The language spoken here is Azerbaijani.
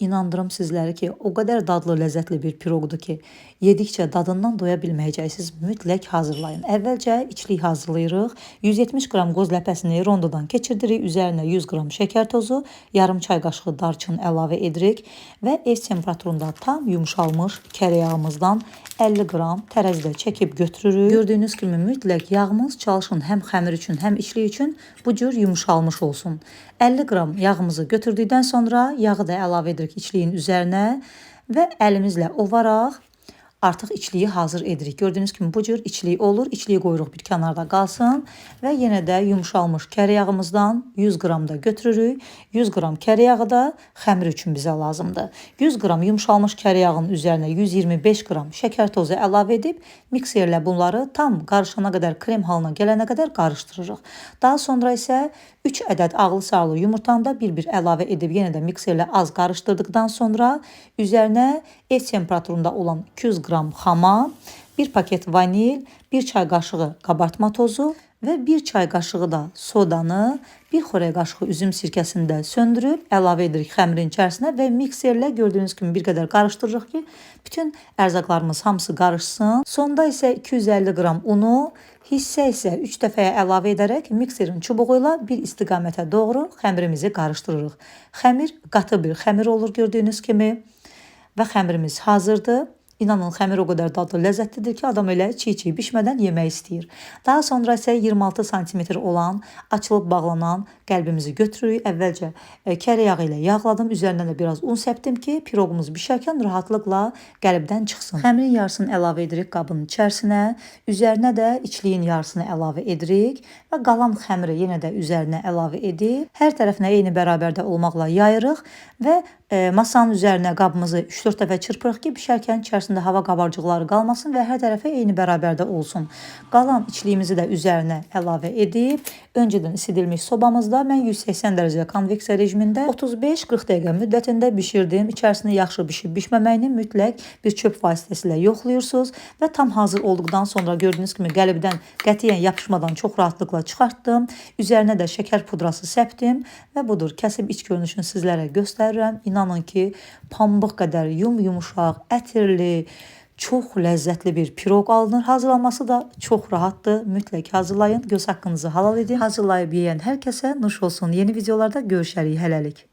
İnandırım sizləri ki, o qədər dadlı, ləzzətli bir piroqdur ki, yedikcə dadından doya bilməyəcəksiniz. Mütləq hazırlayın. Əvvəlcə içlik hazırlayırıq. 170 qram qoz ləpəsini rondodan keçirdirik. Üzərinə 100 qram şəkər tozu, yarım çay qaşığı darçın əlavə edirik və ev temperaturunda tam yumşalmış kərəyağımızdan 50 qram tərəzidə çəkib götürürük. Gördüyünüz kimi mütləq yağımız çalışın həm xəmir üçün, həm içlik üçün bu cür yumşalmış olsun. 50 qram yağımızı götürdükdən sonra yağı da əlavə edirik içliyin üzərinə və əlimizlə ovaraq artıq içliyi hazır edirik. Gördüyünüz kimi bu cür içlik olur. İçliyi qoyuruq bir kənarda qalsın və yenə də yumşalmış kərəyağımızdan 100 qram da götürürük. 100 qram kərəyağı da xəmir üçün bizə lazımdır. 100 qram yumşalmış kərəyağın üzərinə 125 qram şəkər tozu əlavə edib mikserlə bunları tam qarışana qədər, krem halına gələnə qədər qarışdırırıq. Daha sonra isə 3 ədəd ağlı sarlı yumurtanı da bir-bir əlavə edib yenə də mikserlə az qarışdırdıqdan sonra üzərinə ev temperaturunda olan 200 qram xama, 1 paket vanil, 1 çay qaşığı qabartma tozu və 1 çay qaşığı da sodanı, 1 xörək qaşığı üzüm sirkəsini də söndürüb əlavə edirik xəmirin içərisinə və mikserlə gördüyünüz kimi bir qədər qarışdırırıq ki, bütün ərzaqlarımız hamısı qarışsın. Sonda isə 250 qram unu, hissə isə 3 dəfəyə əlavə edərək mikserin çubuğu ilə bir istiqamətə doğru xəmirimizi qarışdırırıq. Xəmir qatı bir xəmir olur gördüyünüz kimi və xəmirimiz hazırdır. İnanın xəmir o qədər dadlı, ləzzətlidir ki, adam elə çiğ-çiğ bişmədən yemək istəyir. Daha sonra isə 26 sm olan açılıb bağlanan qəlbimizi götürürük. Əvvəlcə kərəyağı ilə yağladım. Üzərindən də biraz un səpdim ki, piroqumuz bişərkən rahatlıqla qəlbdən çıxsın. Xəmirin yarısını əlavə edirik qabın içərisinə. Üzərinə də içliyin yarısını əlavə edirik və qalan xəmiri yenə də üzərinə əlavə edib hər tərəfinə eyni bərabərdə olmaqla yayırıq və masanın üzərinə qabımızı 3-4 dəfə çırpırıq ki, bişərkən içərisində hava qabarcıqları qalmasın və hər tərəfə eyni bərabərdə olsun. Qalan içliyimizi də üzərinə əlavə edib, öncədən isidilmiş sobamızda mən 180 dərəcə konveksiya rejimində 35-40 dəqiqə müddətində bişirdim. İçərisində yaxşı bişib bişməməyini mütləq bir çöp vasitəsilə yoxlayırsınız və tam hazır olduqdan sonra gördüyünüz kimi qəlibdən qətiyyən yapışmadan çox rahatlıqla çıxartdım. Üzərinə də şəkər pudrası səpdim və budur, kəsib iç görünüşünü sizlərə göstərirəm. İnanın ki, pambıq qədər yumuşaq, ətirli, çox ləzzətli bir piroq alınır. Hazırlanması da çox rahatdır. Mütləq hazırlayın. Göz haqqınızı halal edin. Hazırlayıb yeyən hər kəsə nuş olsun. Yeni videolarda görüşərik. Hələlik.